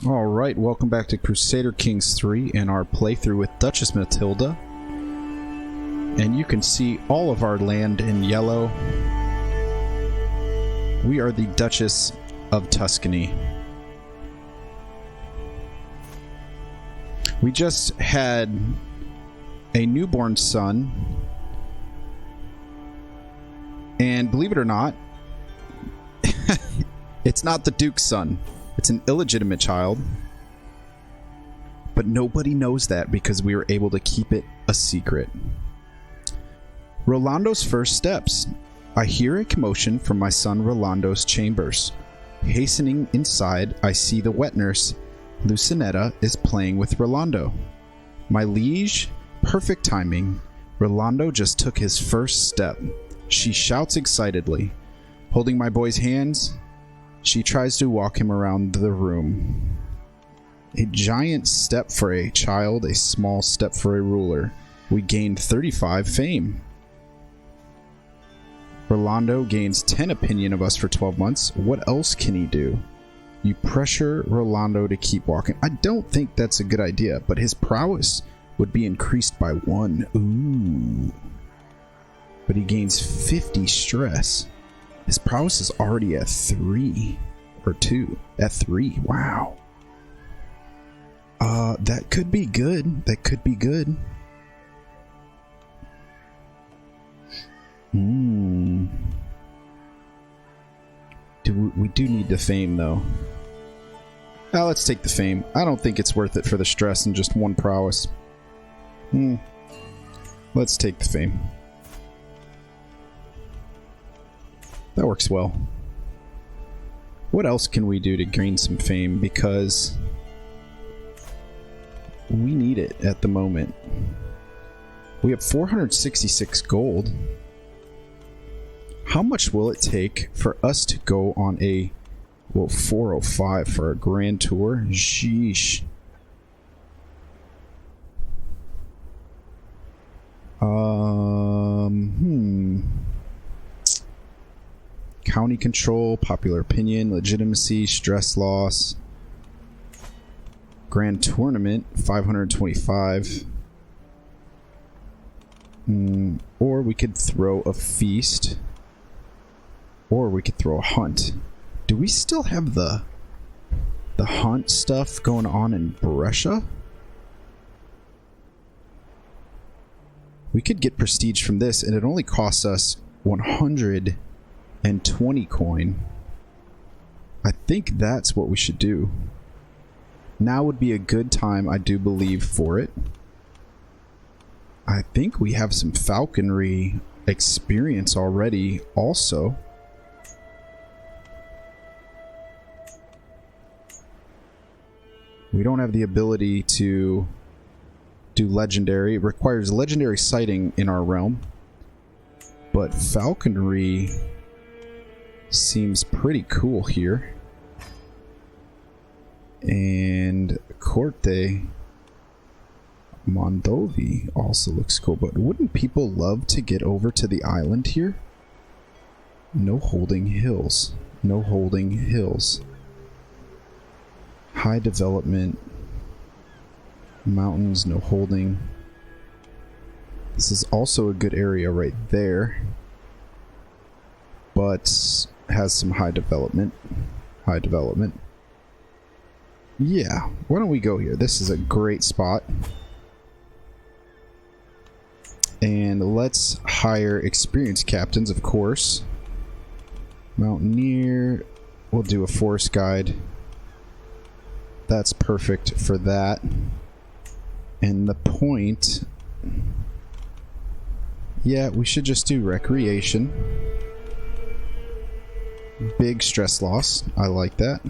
Alright, welcome back to Crusader Kings III and our playthrough with Duchess Matilda. And you can see all of our land in yellow. We are the Duchess of Tuscany. We just had a newborn son. And believe it or not, it's not the Duke's son. It's an illegitimate child, but nobody knows that because we were able to keep it a secret. Rolando's first steps. I hear a commotion from my son Rolando's chambers. Hastening inside, I see the wet nurse, Lucinetta, is playing with Rolando. My liege, perfect timing. Rolando just took his first step. She shouts excitedly. Holding my boy's hands, she tries to walk him around the room. A giant step for a child, a small step for a ruler. We gained 35 fame. Rolando gains 10 opinion of us for 12 months. What else can he do? You pressure Rolando to keep walking. I don't think that's a good idea, but his prowess would be increased by 1. Ooh. But he gains 50 stress. His prowess is already at 3 or 2. At 3. Wow. That could be good. That could be good. We do need the fame, though. Now let's take the fame. I don't think it's worth it for the stress and just 1 prowess. Let's take the fame. That works well. What else can we do to gain some fame? Because we need it at the moment. We have 466 gold. How much will it take for us to go on a, well, 405 for a grand tour? Sheesh. County control, popular opinion, legitimacy, stress loss. Grand tournament, 525. Or we could throw a feast. Or we could throw a hunt. Do we still have the hunt stuff going on in Brescia? We could get prestige from this, and it only costs us 120 coin. I think that's what we should do. Now would be a good time, I do believe, for it. I think we have some falconry experience already also. We don't have the ability to do legendary. It requires legendary sighting in our realm. But falconry seems pretty cool here. And Corte Mondovi also looks cool. But wouldn't people love to get over to the island here? No holding hills. No holding hills. High development. Mountains, no holding. This is also a good area right there. But has some high development. High development. Yeah, why don't we go here? This is a great spot. And let's hire experienced captains, of course. Mountaineer. We'll do a forest guide. That's perfect for that. And the point... Yeah, we should just do recreation. Big stress loss. I like that.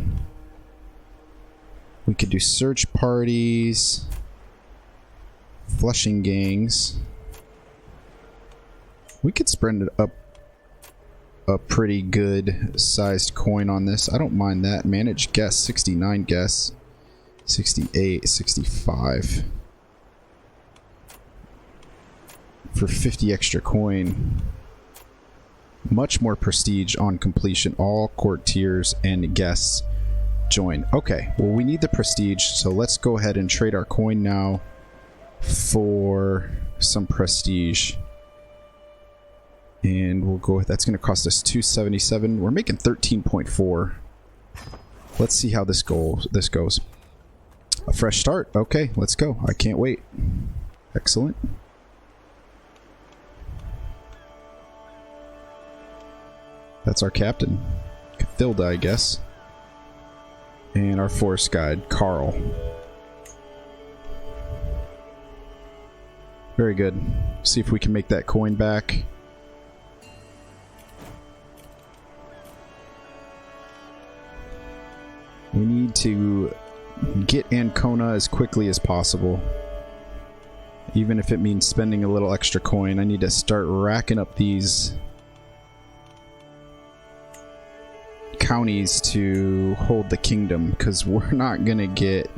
We could do search parties. Flushing gangs. We could spend up a pretty good sized coin on this. I don't mind that. Manage guests. 69 guests. 68, 65. For 50 extra coin. Much more prestige on completion. All courtiers and guests Join. Okay, well, we need the prestige, so let's go ahead and trade our coin now for some prestige. And we'll go with, that's going to cost us 277. We're making 13.4. Let's see how this goes. A fresh start. Okay, let's go. I can't wait. Excellent. That's our captain. Cathilda, I guess. And our forest guide, Carl. Very good. See if we can make that coin back. We need to get Ancona as quickly as possible. Even if it means spending a little extra coin, I need to start racking up these counties to hold the kingdom, because we're not going to get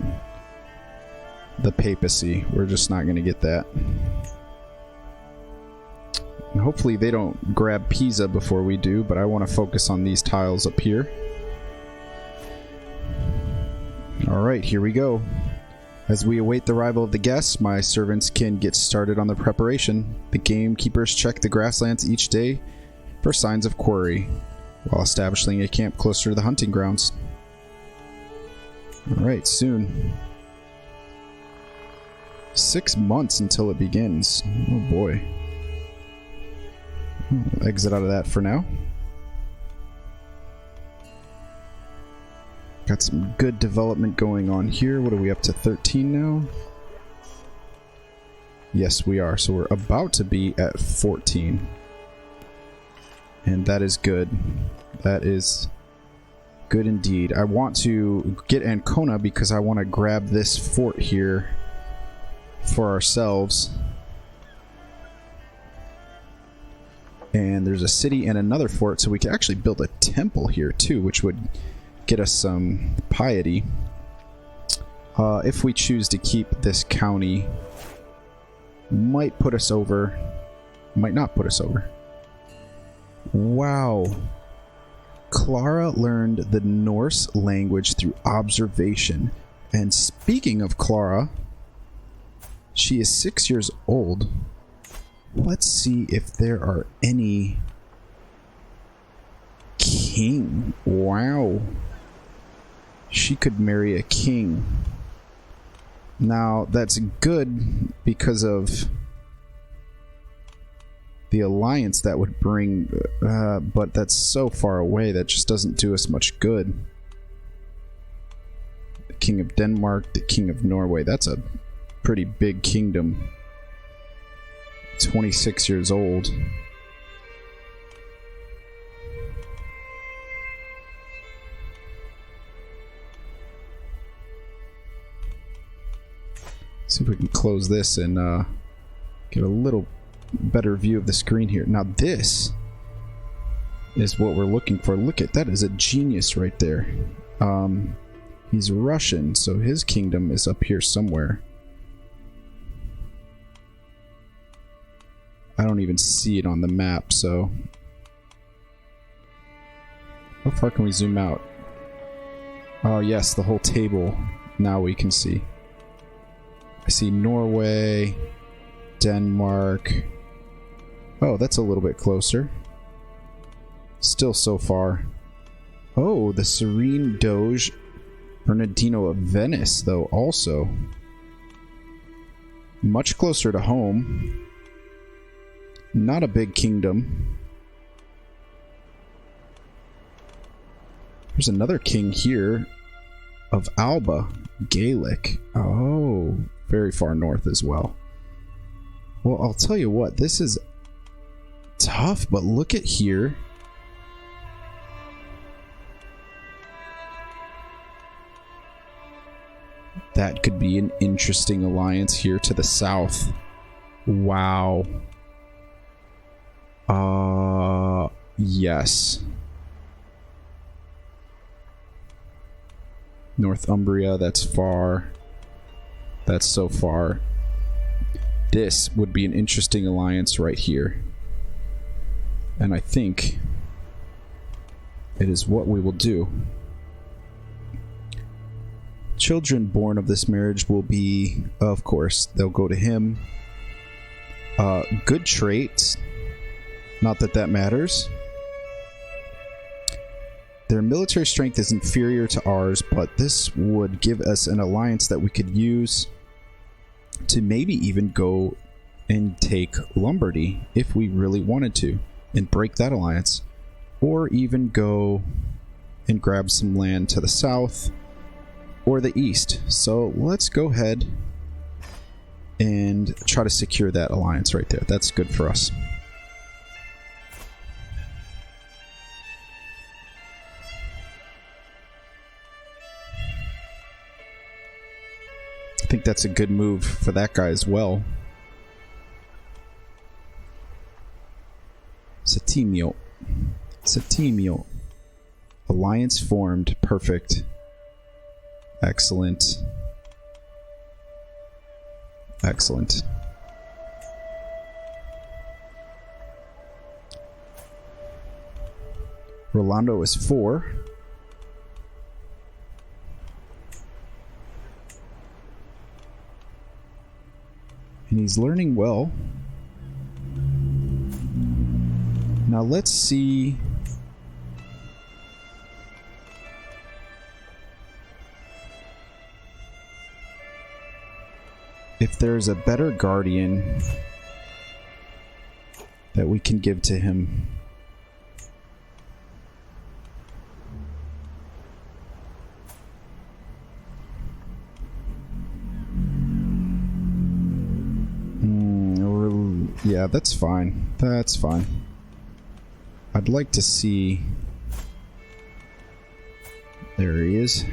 the papacy. We're just not going to get that. And hopefully they don't grab Pisa before we do, but I want to focus on these tiles up here. Alright, here we go. As we await the arrival of the guests, my servants can get started on the preparation. The gamekeepers check the grasslands each day for signs of quarry, while establishing a camp closer to the hunting grounds. Alright, soon. 6 months until it begins. Oh boy. I'll exit out of that for now. Got some good development going on here. What are we up to? 13 now? Yes, we are. So we're about to be at 14. And that is good. That is good indeed. I want to get Ancona because I want to grab this fort here for ourselves. And there's a city and another fort, so we can actually build a temple here too, which would get us some piety. If we choose to keep this county, might put us over, might not put us over. Wow. Clara learned the Norse language through observation. And speaking of Clara, she is 6 years old. Let's see if there are any king. Wow. She could marry a king. Now, that's good because of the alliance that would bring, but that's so far away that just doesn't do us much good. The King of Denmark, the King of Norway, that's a pretty big kingdom. 26 years old. See if we can close this and get a little better view of the screen here. Now this is what we're looking for. Look at that, is a genius right there. He's Russian, so his kingdom is up here somewhere. I don't even see it on the map, so how far can we zoom out? Oh yes, the whole table. Now we can see. I see Norway, Denmark. Oh, that's a little bit closer. Still so far. Oh, the Serene Doge Bernardino of Venice, though, also. Much closer to home. Not a big kingdom. There's another king here of Alba, Gaelic. Oh, very far north as well. Well, I'll tell you what, this is tough, but look at here. That could be an interesting alliance here to the south. Wow. Yes. Northumbria, that's far. That's so far. This would be an interesting alliance right here. And I think it is what we will do. Children born of this marriage will be, of course, they'll go to him. Good traits. Not that that matters. Their military strength is inferior to ours, but this would give us an alliance that we could use to maybe even go and take Lombardy if we really wanted to and break that alliance, or even go and grab some land to the south or the east. So let's go ahead and try to secure that alliance right there. That's good for us. I think that's a good move for that guy as well. Settimio. Settimio. Alliance formed. Perfect. Excellent. Excellent. Rolando is 4. And he's learning well. Now let's see. If there's a better guardian that we can give to him. Yeah, that's fine. That's fine. I'd like to see... There he is.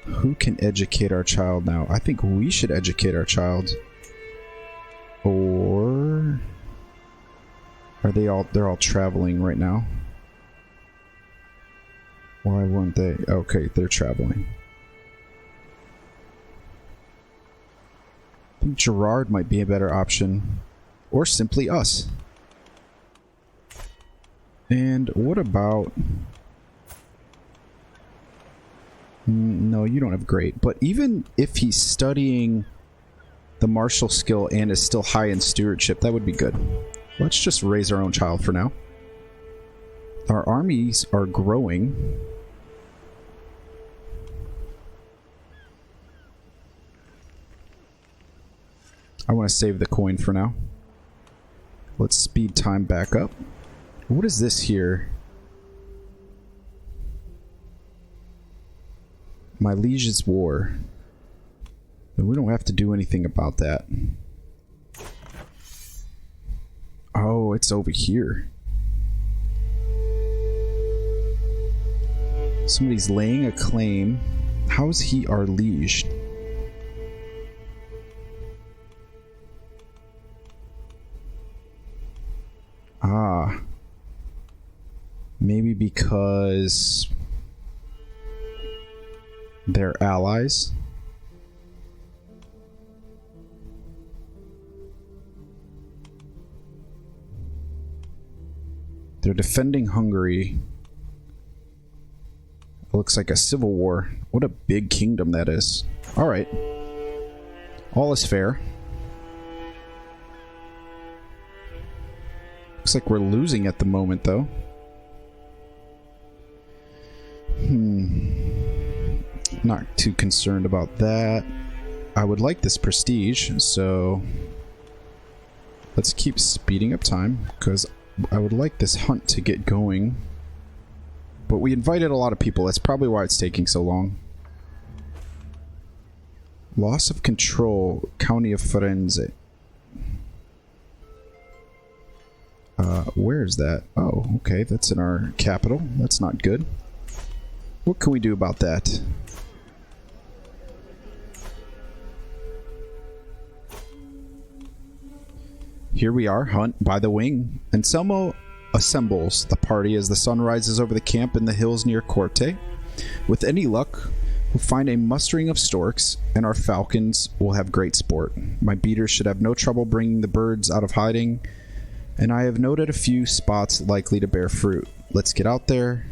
Who can educate our child now? I think we should educate our child. Or... Are they all... They're all traveling right now. Why won't they? Okay, they're traveling. I think Gerard might be a better option. Or simply us. And what about... No, you don't have great. But even if he's studying the martial skill and is still high in stewardship, that would be good. Let's just raise our own child for now. Our armies are growing. I want to save the coin for now. Let's speed time back up. What is this here? My liege's war. But we don't have to do anything about that. Oh, it's over here. Somebody's laying a claim. How is he our liege? Ah. Maybe because they're allies. They're defending Hungary. It looks like a civil war. What a big kingdom that is. Alright. All is fair. Looks like we're losing at the moment, though. Not too concerned about that. I would like this prestige, so let's keep speeding up time, because I would like this hunt to get going. But we invited a lot of people. That's probably why it's taking so long. Loss of control, County of Firenze. Where is that? Oh, okay, that's in our capital. That's not good. What can we do about that? Here we are, hunt by the wing. Anselmo assembles the party as the sun rises over the camp in the hills near Corte. With any luck, we'll find a mustering of storks, and our falcons will have great sport. My beaters should have no trouble bringing the birds out of hiding, and I have noted a few spots likely to bear fruit. Let's get out there.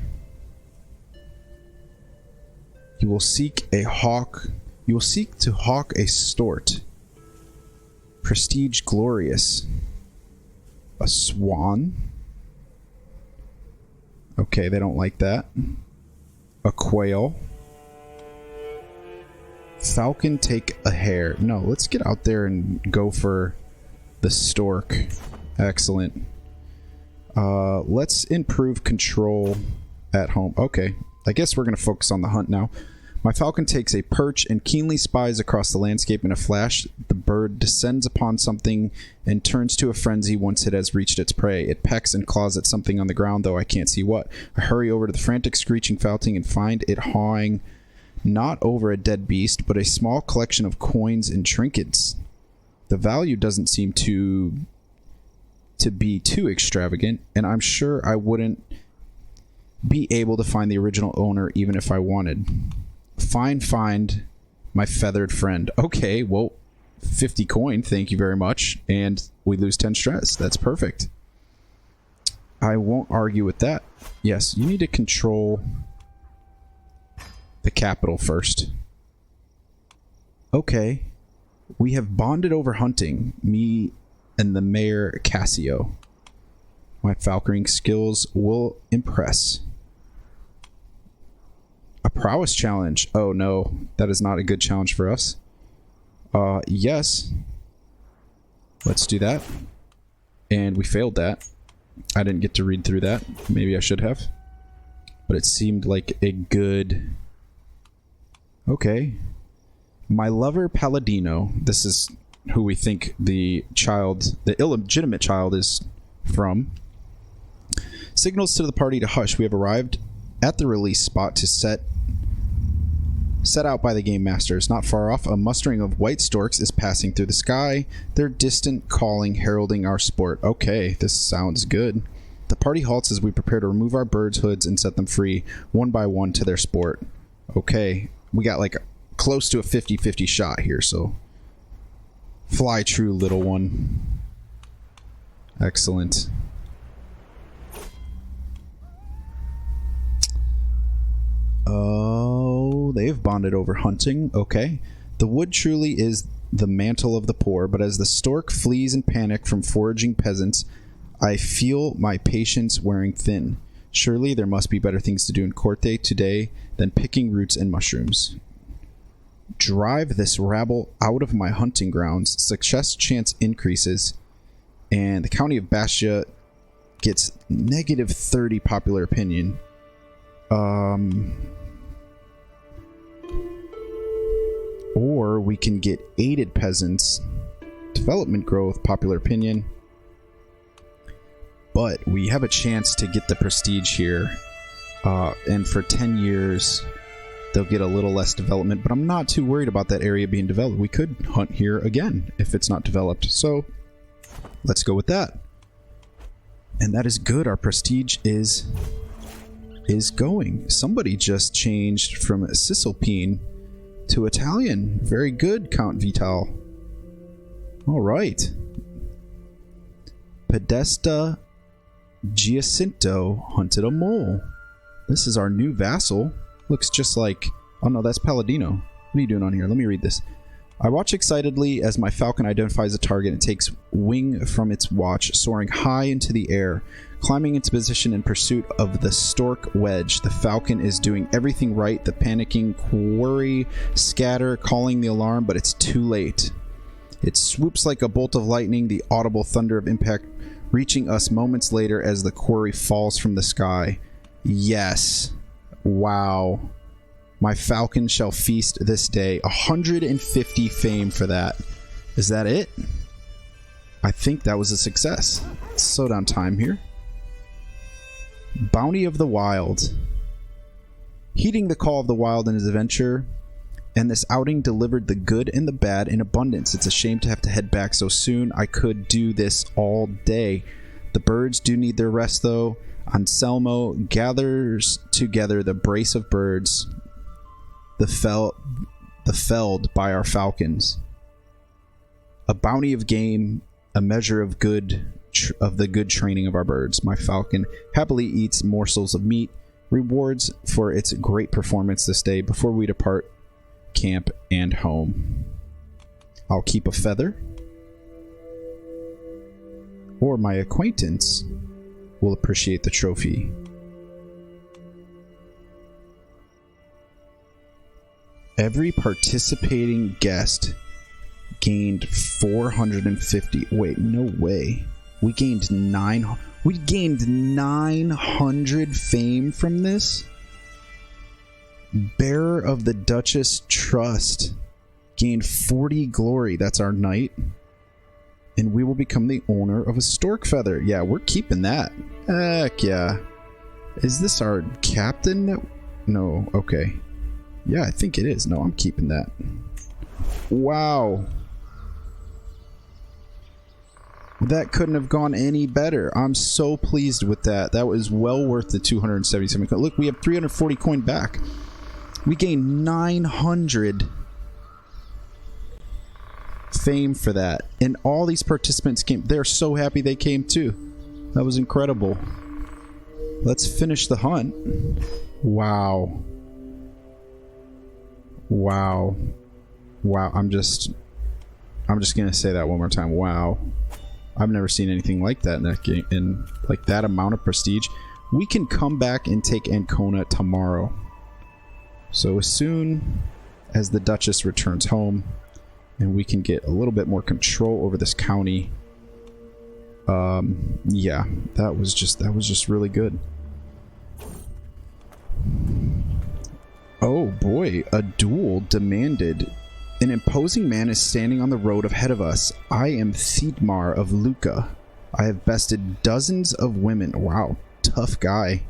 You will seek a hawk. You will seek to hawk a stort. Prestige glorious. A swan. Okay, they don't like that. A quail. Falcon take a hare. No, let's get out there and go for the stork. Excellent. Let's improve control at home. Okay, I guess we're going to focus on the hunt now. My falcon takes a perch and keenly spies across the landscape. In a flash, the bird descends upon something and turns to a frenzy once it has reached its prey. It pecks and claws at something on the ground, though I can't see what. I hurry over to the frantic screeching falcon and find it hawing not over a dead beast, but a small collection of coins and trinkets. The value doesn't seem to be too extravagant, and I'm sure I wouldn't be able to find the original owner even if I wanted. Fine find, my feathered friend. Okay, well, 50 coin, thank you very much, and we lose 10 stress. That's perfect. I won't argue with that. Yes, you need to control the capital first. Okay, we have bonded over hunting, me and the Mayor Cassio. My falconering skills will impress. A prowess challenge. Oh no, that is not a good challenge for us. Yes. Let's do that. And we failed that. I didn't get to read through that. Maybe I should have. But it seemed like a good... Okay. My lover Palladino. This is who we think the child, the illegitimate child, is from. Signals to the party to hush. We have arrived at the release spot to set out by the game masters. Not far off, a mustering of white storks is passing through the sky, their distant calling heralding our sport. Okay, this sounds good. The party halts as we prepare to remove our birds' hoods and set them free, one by one, to their sport. Okay, we got like close to a 50-50 shot here, so fly true, little one. Excellent. Oh, they've bonded over hunting. Okay. The wood truly is the mantle of the poor, but as the stork flees in panic from foraging peasants, I feel my patience wearing thin. Surely there must be better things to do in Corte today than picking roots and mushrooms. Drive this rabble out of my hunting grounds. Success chance increases, and the county of Bastia gets negative 30 popular opinion. Or we can get aided peasants, development growth, popular opinion. But we have a chance to get the prestige here. And for 10 years, they'll get a little less development. But I'm not too worried about that area being developed. We could hunt here again if it's not developed. So let's go with that. And that is good. Our prestige is going. Somebody just changed from Cisalpine to Italian. Very good, Count Vital. All right. Podesta Giacinto hunted a mole. This is our new vassal. Looks just like... Oh no, that's Palladino. What are you doing on here? Let me read this. I watch excitedly as my falcon identifies a target and takes wing from its watch, soaring high into the air. Climbing into position in pursuit of the stork wedge. The falcon is doing everything right. The panicking quarry scatter, calling the alarm, but it's too late. It swoops like a bolt of lightning, the audible thunder of impact reaching us moments later as the quarry falls from the sky. Yes. Wow. My falcon shall feast this day. 150 fame for that. Is that it? I think that was a success. Slow down time here. Bounty of the Wild. Heeding the call of the wild in his adventure, and this outing delivered the good and the bad in abundance. It's a shame to have to head back so soon. I could do this all day. The birds do need their rest, though. Anselmo gathers together the brace of birds, the felled by our falcons. A bounty of game, a measure of good of the good training of our birds. My falcon happily eats morsels of meat Rewards for its great performance this day before we depart camp and home. I'll keep a feather. Or my acquaintance will appreciate the trophy. Every participating guest gained 450. Wait, no way. We gained 900 fame from this. Bearer of the Duchess Trust gained 40 glory. That's our knight. And we will become the owner of a stork feather. Yeah, we're keeping that. Heck yeah. Is this our captain? No, okay. Yeah, I think it is. No, I'm keeping that. Wow. That couldn't have gone any better. I'm so pleased with that. That was well worth the 277 coin. Look, we have 340 coin back. We gained 900 fame for that. And all these participants came. They're so happy they came too. That was incredible. Let's finish the hunt. Wow. Wow. Wow. I'm just gonna say that one more time. Wow. I've never seen anything like that in that game, in like that amount of prestige. We can come back and take Ancona tomorrow. So as soon as the Duchess returns home and we can get a little bit more control over this county, yeah, that was just really good. Oh boy, a duel demanded. An imposing man is standing on the road ahead of us. I am Thietmar of Lucca. I have bested dozens of women. Wow, tough guy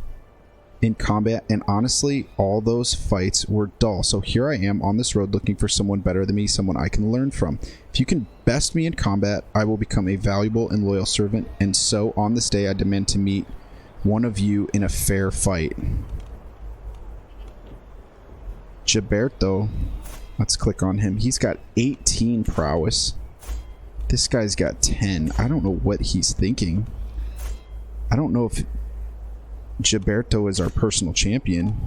in combat, and honestly, all those fights were dull. So here I am on this road looking for someone better than me, someone I can learn from. If you can best me in combat, I will become a valuable and loyal servant, and so on this day I demand to meet one of you in a fair fight. Gilberto. Let's click on him. He's got 18 prowess. This guy's got 10. I don't know what he's thinking. I don't know if Gilberto is our personal champion.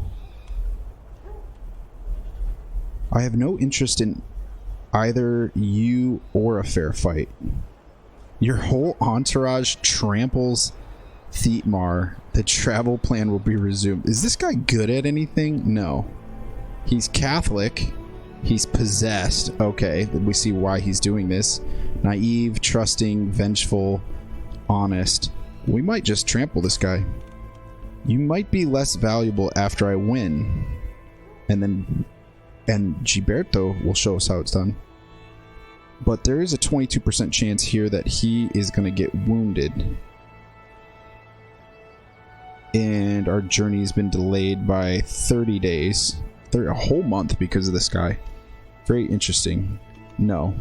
I have no interest in either you or a fair fight. Your whole entourage tramples Thietmar. The travel plan will be resumed. Is this guy good at anything? No. He's Catholic. He's possessed. Okay, we see why he's doing this. Naive, trusting, vengeful, honest. We might just trample this guy. You might be less valuable after I win. And Gilberto will show us how it's done. But there is a 22% chance here that he is going to get wounded. And our journey has been delayed by 30 days. A whole month because of this guy. Very interesting. No.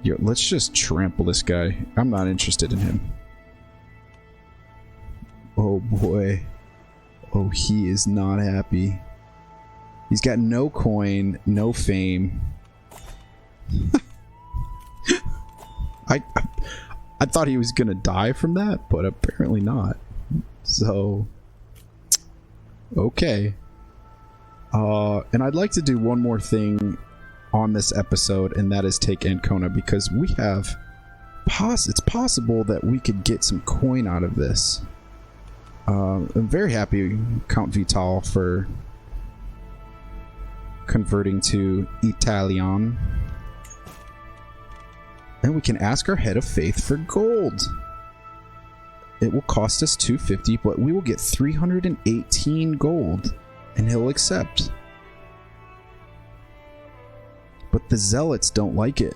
Yo, let's just trample this guy. I'm not interested in him. Oh boy. Oh, he is not happy. He's got no coin, no fame. I thought he was gonna die from that, but apparently not. So, okay. And I'd like to do one more thing on this episode, and that is take Ancona, because we have it's possible that we could get some coin out of this. I'm very happy Count Vital for converting to Italian. And we can ask our head of faith for gold. It will cost us 250, but we will get 318 gold. And he'll accept. But the zealots don't like it.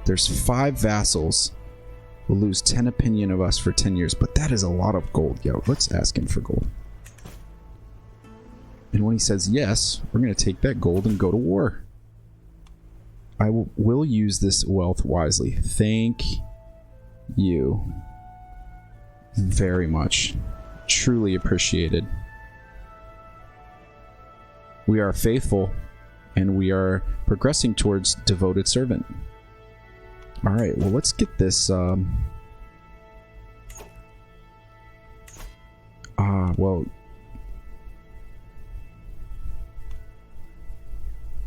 There's 5 vassals. We'll lose 10 opinion of us for 10 years, but that is a lot of gold. Yo, let's ask him for gold. And when he says yes, we're going to take that gold and go to war. I will use this wealth wisely. Thank you very much. Truly appreciated. We are faithful, and we are progressing towards devoted servant. Alright, well, let's get this, Well,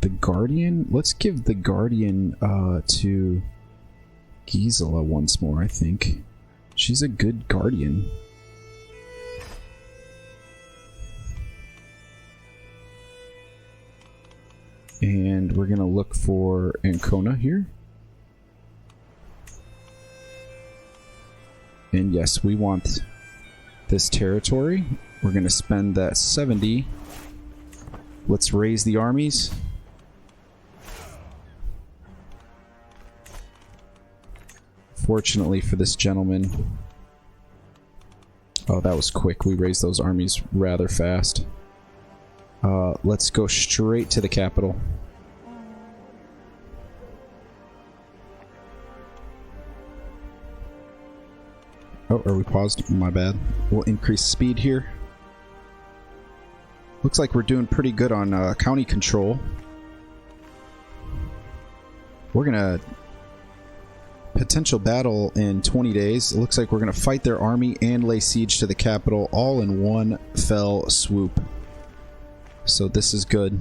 the Guardian, let's give the Guardian to Gisela once more, I think. She's a good Guardian. And we're gonna look for Ancona here. And yes, we want this territory. We're gonna spend that 70. Let's raise the armies. Fortunately for this gentleman... Oh, that was quick. We raised those armies rather fast. Let's go straight to the capital. Oh, are we paused? My bad. We'll increase speed here. Looks like we're doing pretty good on county control. We're gonna... Potential battle in 20 days. It looks like we're gonna fight their army and lay siege to the capital all in one fell swoop. So this is good.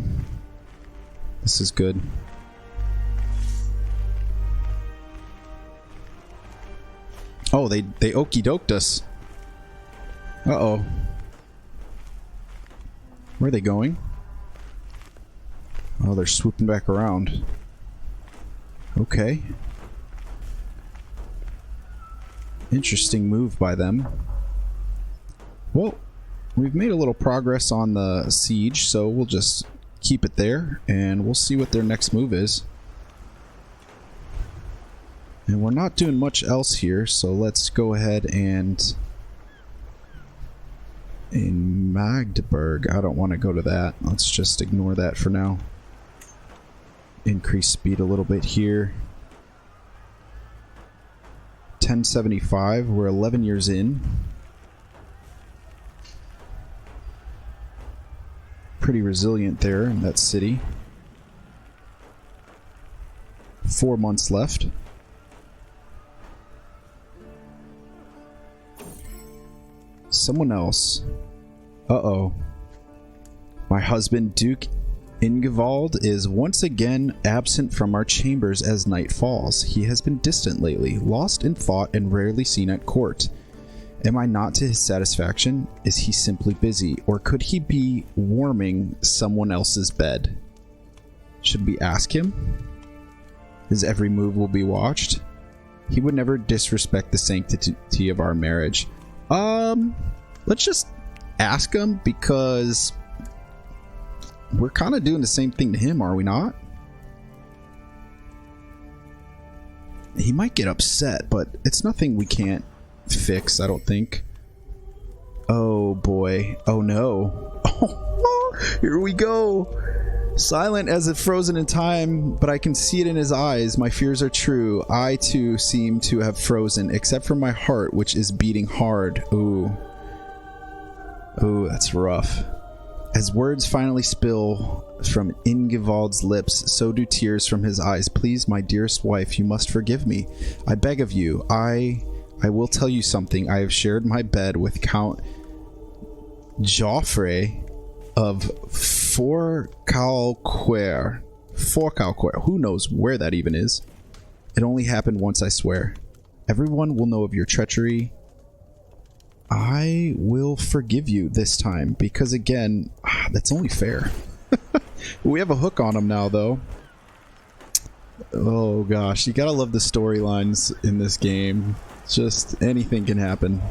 This is good. Oh, they okey-doked us. Uh-oh. Where are they going? Oh, they're swooping back around. Okay. Interesting move by them. Well, we've made a little progress on the siege, so we'll just keep it there, and we'll see what their next move is. And we're not doing much else here, so let's go ahead and... In Magdeburg, I don't want to go to that. Let's just ignore that for now. Increase speed a little bit here. 1075, we're 11 years in. Pretty resilient there in that city. 4 months left. Someone else. Uh-oh. My husband, Duke Ingevald, is once again absent from our chambers as night falls. He has been distant lately, lost in thought and rarely seen at court. Am I not to his satisfaction? Is he simply busy? Or could he be warming someone else's bed? Should we ask him? His every move will be watched. He would never disrespect the sanctity of our marriage. Let's just ask him, because we're kind of doing the same thing to him, are we not? He might get upset, but it's nothing we can't fix, I don't think. Oh boy. Oh no. Oh, here we go. Silent as if frozen in time, but I can see it in his eyes. My fears are true. I too seem to have frozen, except for my heart, which is beating hard. Ooh. Ooh, that's rough. As words finally spill from Ingevald's lips, so do tears from his eyes. Please, my dearest wife, you must forgive me. I beg of you. I will tell you something. I have shared my bed with Count Joffre of Forcalquier. Forcalquier. Who knows where that even is? It only happened once, I swear. Everyone will know of your treachery. I will forgive you this time, because again, that's only fair. We have a hook on him now, though. Oh gosh, you gotta love the storylines in this game. Just anything can happen.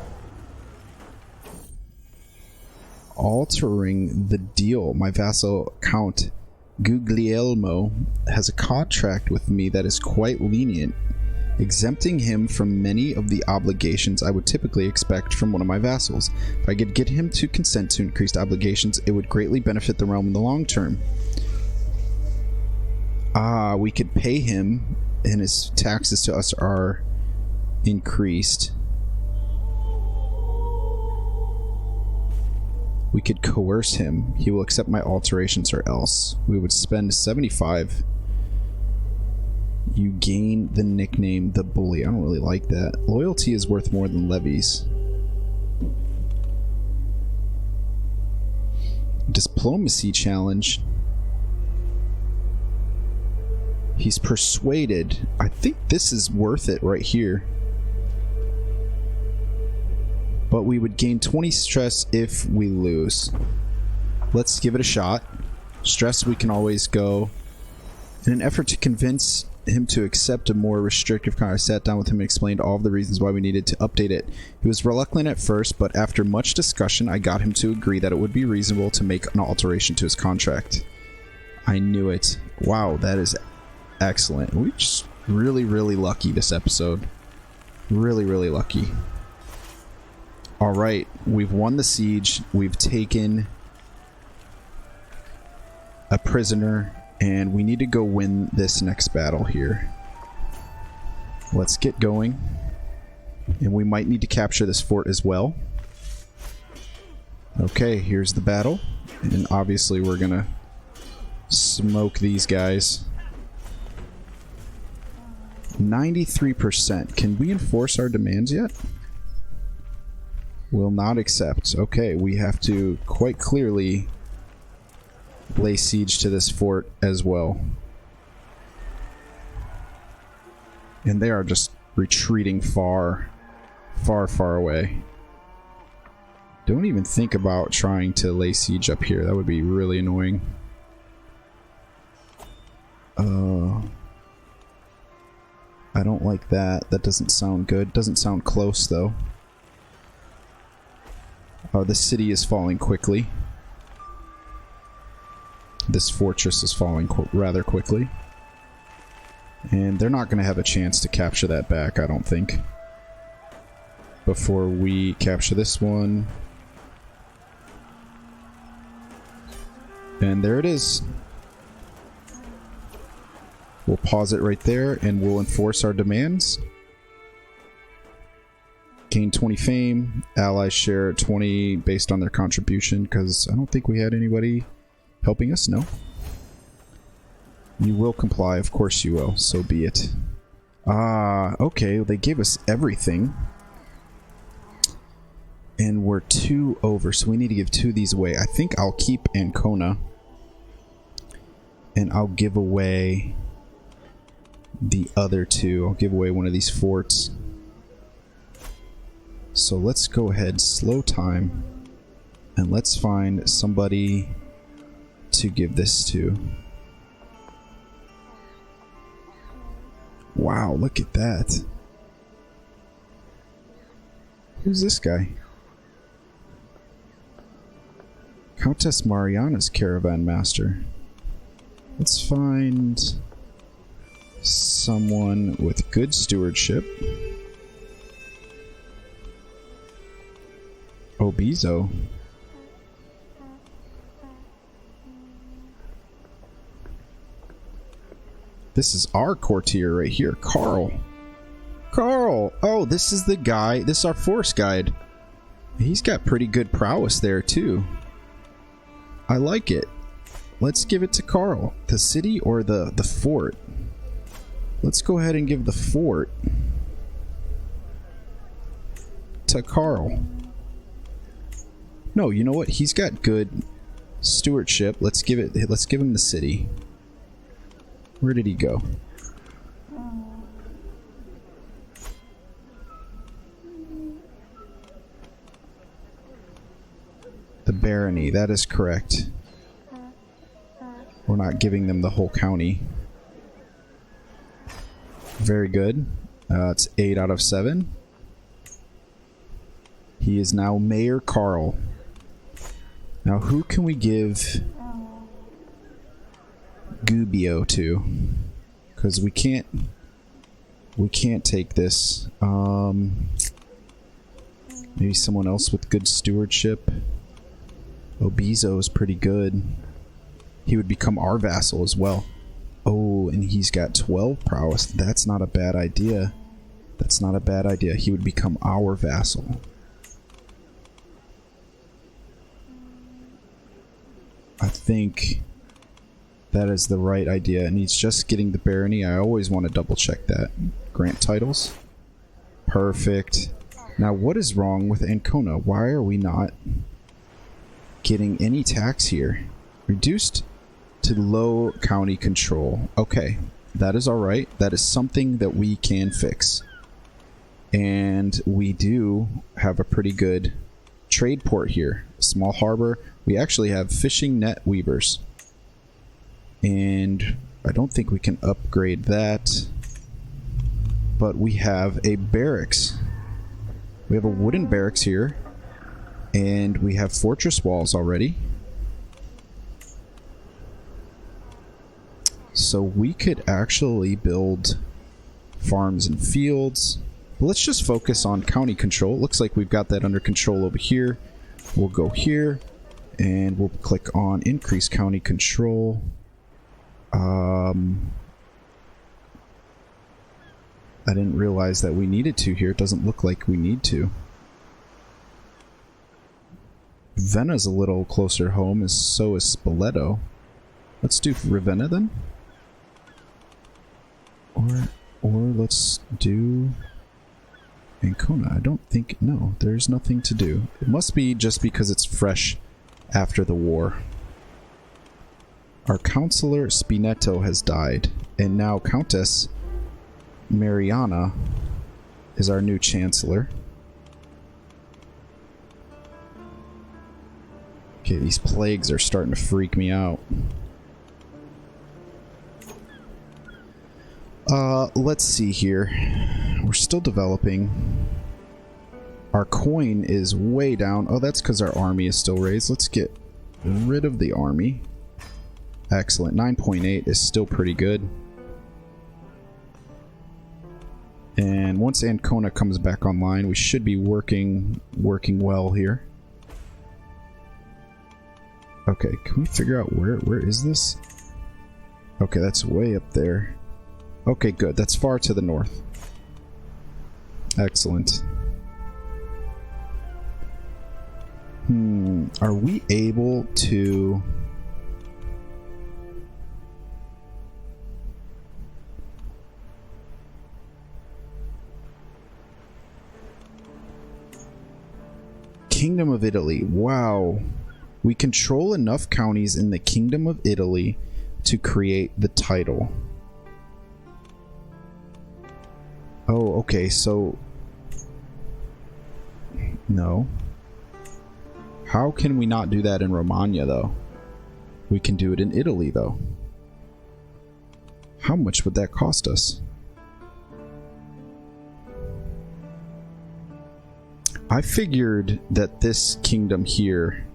Altering the deal. My vassal Count Guglielmo has a contract with me that is quite lenient, exempting him from many of the obligations I would typically expect from one of my vassals. If I could get him to consent to increased obligations, it would greatly benefit the realm in the long term. We could pay him, and his taxes to us are increased. We could coerce him. He will accept my alterations or else. We would spend 75. You gain the nickname the Bully. I don't really like that. Loyalty is worth more than levies. Diplomacy challenge. He's persuaded. I think this is worth it right here. But we would gain 20 stress if we lose. Let's give it a shot. Stress we can always go. In an effort to convince him to accept a more restrictive contract, I sat down with him and explained all of the reasons why we needed to update it. He was reluctant at first, but after much discussion, I got him to agree that it would be reasonable to make an alteration to his contract. I knew it. Wow, that is excellent. We're just really, really lucky this episode. Really, really lucky. Alright, we've won the siege. We've taken a prisoner. And we need to go win this next battle here. Let's get going. And we might need to capture this fort as well. Okay, here's the battle. And obviously we're gonna smoke these guys. 93%. Can we enforce our demands yet? Will not accept. Okay, we have to quite clearly lay siege to this fort as well. And they are just retreating far, far, far away. Don't even think about trying to lay siege up here. That would be really annoying. I don't like that. That doesn't sound good. Doesn't sound close, though. The city is falling quickly. This fortress is falling rather quickly. And they're not going to have a chance to capture that back, I don't think. Before we capture this one. And there it is. We'll pause it right there and we'll enforce our demands. Gain 20 fame. Allies share 20 based on their contribution, because I don't think we had anybody helping us? No. You will comply. Of course you will. So be it. Okay. They gave us everything. And we're 2 over, so we need to give 2 of these away. I think I'll keep Ancona. And I'll give away the other 2. I'll give away one of these forts. So let's go ahead, slow time. And let's find somebody to give this to. Wow, look at that. Who's this guy? Countess Mariana's caravan master. Let's find someone with good stewardship. Obizo. This is our courtier right here, Carl. Carl! Oh, this is the guy. This is our force guide. He's got pretty good prowess there, too. I like it. Let's give it to Carl. The city or the fort? Let's go ahead and give the fort to Carl. No, you know what? He's got good stewardship. Let's give him the city. Where did he go? The barony, that is correct. We're not giving them the whole county. Very good. It's 8 out of 7. He is now Mayor Carl. Now who can we give Gubbio to? Because we can't take this. Maybe someone else with good stewardship. Obizo is pretty good. He would become our vassal as well. Oh, and he's got 12 prowess. That's not a bad idea. That's not a bad idea. He would become our vassal. I think that is the right idea, and he's just getting the barony. I always want to double check that. Grant titles. Perfect. Now, what is wrong with Ancona? Why are we not getting any tax here. Reduced to low county control. Okay, that is alright. That is something that we can fix. And we do have a pretty good trade port here. Small harbor. We actually have fishing net weavers. And I don't think we can upgrade that. But we have a barracks. We have a wooden barracks here. And we have fortress walls already. So we could actually build farms and fields. But let's just focus on county control. It looks like we've got that under control over here. We'll go here and we'll click on increase county control. I didn't realize that we needed to here. It doesn't look like we need to. Ravenna's a little closer home, and so is Spoleto. Let's do Ravenna then. Or let's do Ancona. I don't think... No, there's nothing to do. It must be just because it's fresh after the war. Our counselor Spinetto has died, and now Countess Mariana is our new chancellor. Okay, these plagues are starting to freak me out. Let's see here. We're still developing. Our coin is way down. Oh, that's because our army is still raised. Let's get rid of the army. Excellent. 9.8 is still pretty good. And once Ancona comes back online, we should be working well here. Okay, can we figure out where is this? Okay, that's way up there. Okay, good. That's far to the north. Excellent. Are we able to... Kingdom of Italy. Wow. We control enough counties in the Kingdom of Italy to create the title. Oh, okay, so... No. How can we not do that in Romagna, though? We can do it in Italy, though. How much would that cost us? I figured that this kingdom here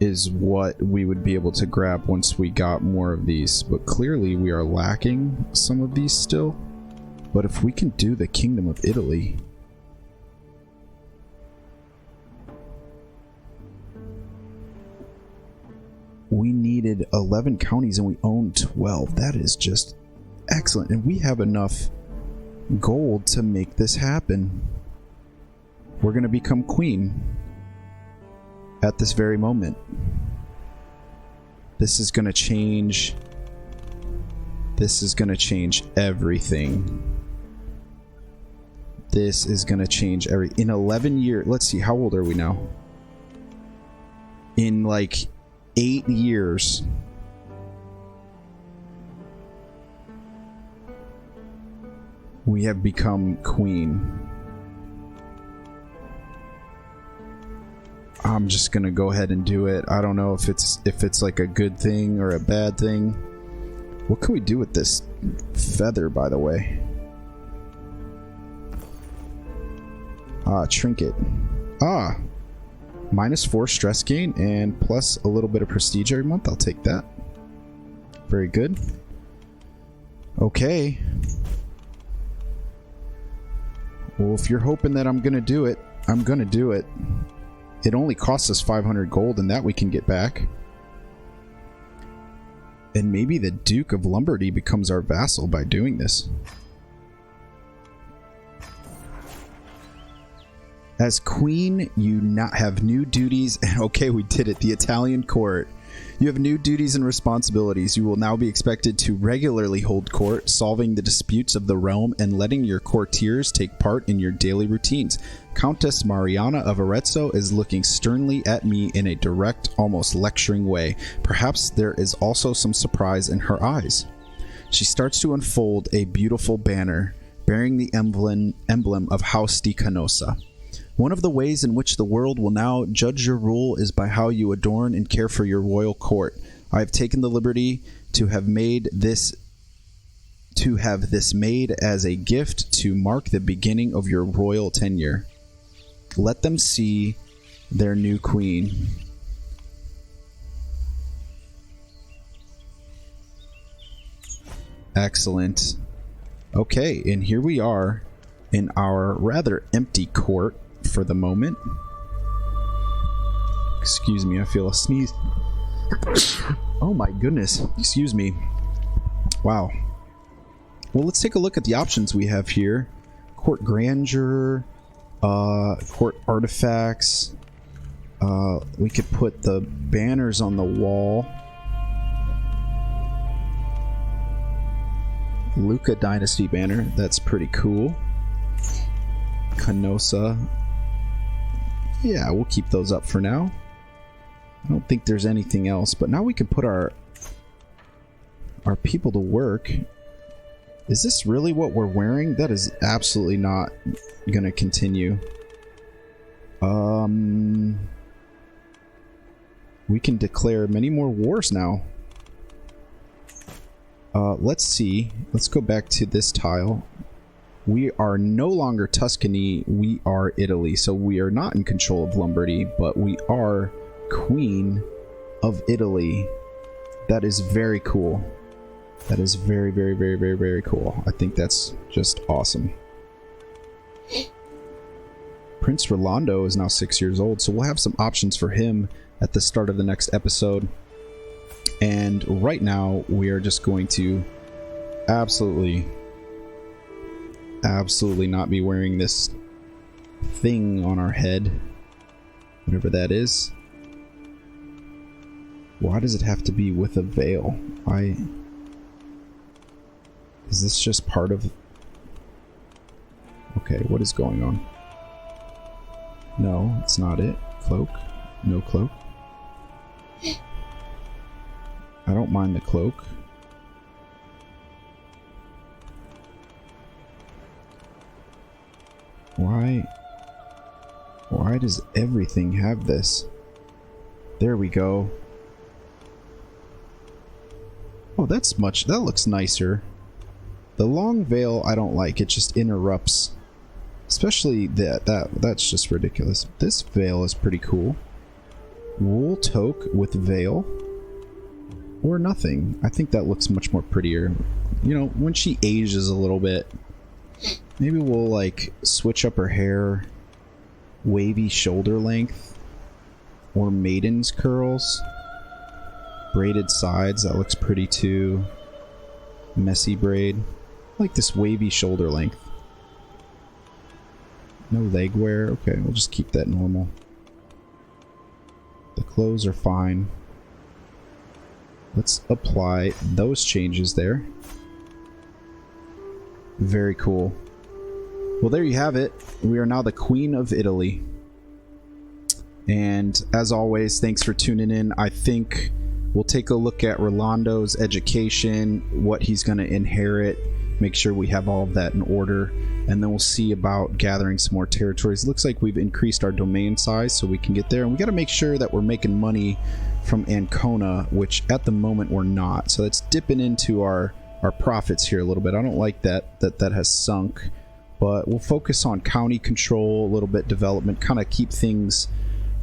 is what we would be able to grab once we got more of these, but clearly we are lacking some of these still. But if we can do the Kingdom of Italy... We needed 11 counties and we own 12. That is just excellent. And we have enough gold to make this happen. We're going to become queen at this very moment. This is going to change... This is going to change everything. This is going to change in 11 years. Let's see, how old are we now? In like 8 years. We have become queen. I'm just going to go ahead and do it. I don't know if it's like a good thing or a bad thing. What can we do with this feather, by the way? Trinket. -4 stress gain and plus a little bit of prestige every month. I'll take that. Very good. Okay. Well, if you're hoping that I'm gonna do it, I'm gonna do it. It only costs us 500 gold, and that we can get back. And maybe the Duke of Lombardy becomes our vassal by doing this. As queen, you not have new duties, and okay, we did it. The Italian court You have new duties and responsibilities. You will now be expected to regularly hold court, solving the disputes of the realm, and letting your courtiers take part in your daily routines. Countess Mariana of Arezzo is looking sternly at me in a direct, almost lecturing way. Perhaps there is also some surprise in her eyes. She starts to unfold a beautiful banner bearing the emblem of House di Canossa. One of the ways in which the world will now judge your rule is by how you adorn and care for your royal court. I have taken the liberty to have this made as a gift to mark the beginning of your royal tenure. Let them see their new queen. Excellent. Okay, and here we are in our rather empty court for the moment. Excuse me, I feel a sneeze. Oh my goodness, excuse me. Wow. Well, let's take a look at the options we have here. Court grandeur, court artifacts. We could put the banners on the wall. Lucca Dynasty banner, that's pretty cool. Canossa. Yeah, we'll keep those up for now. I don't think there's anything else, but now we can put our people to work. Is this really what we're wearing? That is absolutely not gonna continue. We can declare many more wars now. Let's see. Let's go back to this tile. We are no longer Tuscany, we are Italy. So we are not in control of Lombardy, but we are Queen of Italy. That is very cool. That is very, very, very, very, very cool. I think that's just awesome. Prince Rolando is now 6 years old, so we'll have some options for him at the start of the next episode. And right now, we are just going to absolutely not be wearing this thing on our head. Whatever that is. Why does it have to be with a veil? Is this just part of... Okay, what is going on? No, it's not it. Cloak? No cloak. I don't mind the cloak. Why does everything have this? There we go. Oh, that looks nicer. The long veil I don't like. It just interrupts. Especially that's just ridiculous. This veil is pretty cool. Wool toque with veil. Or nothing. I think that looks much more prettier. You know, when she ages a little bit, maybe we'll like switch up her hair. Wavy shoulder length. Or maiden's curls. Braided sides, that looks pretty too. Messy braid. I like this wavy shoulder length. No leg wear. Okay, we'll just keep that normal. The clothes are fine. Let's apply those changes there. Very cool. Well, there you have it. We are now the Queen of Italy. And as always, thanks for tuning in. I think we'll take a look at Rolando's education, what he's going to inherit, make sure we have all of that in order, and then we'll see about gathering some more territories. It looks like we've increased our domain size so we can get there, and we got to make sure that we're making money from Ancona, which at the moment we're not. So that's dipping into our profits here a little bit. I don't like that has sunk, but we'll focus on county control, a little bit development, kind of keep things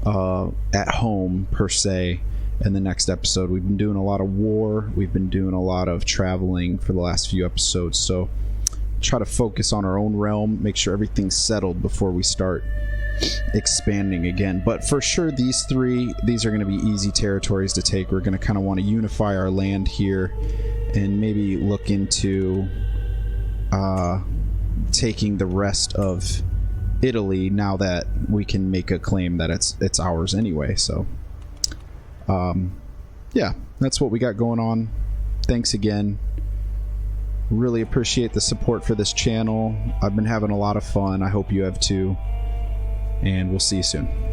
at home per se. In the next episode, we've been doing a lot of war, we've been doing a lot of traveling for the last few episodes, so try to focus on our own realm, make sure everything's settled before we start expanding again. But for sure, these are going to be easy territories to take. We're going to kind of want to unify our land here and maybe look into taking the rest of Italy now that we can make a claim that it's ours anyway. So yeah, that's what we got going on. Thanks again. Really appreciate the support for this channel. I've been having a lot of fun. I hope you have too. And we'll see you soon.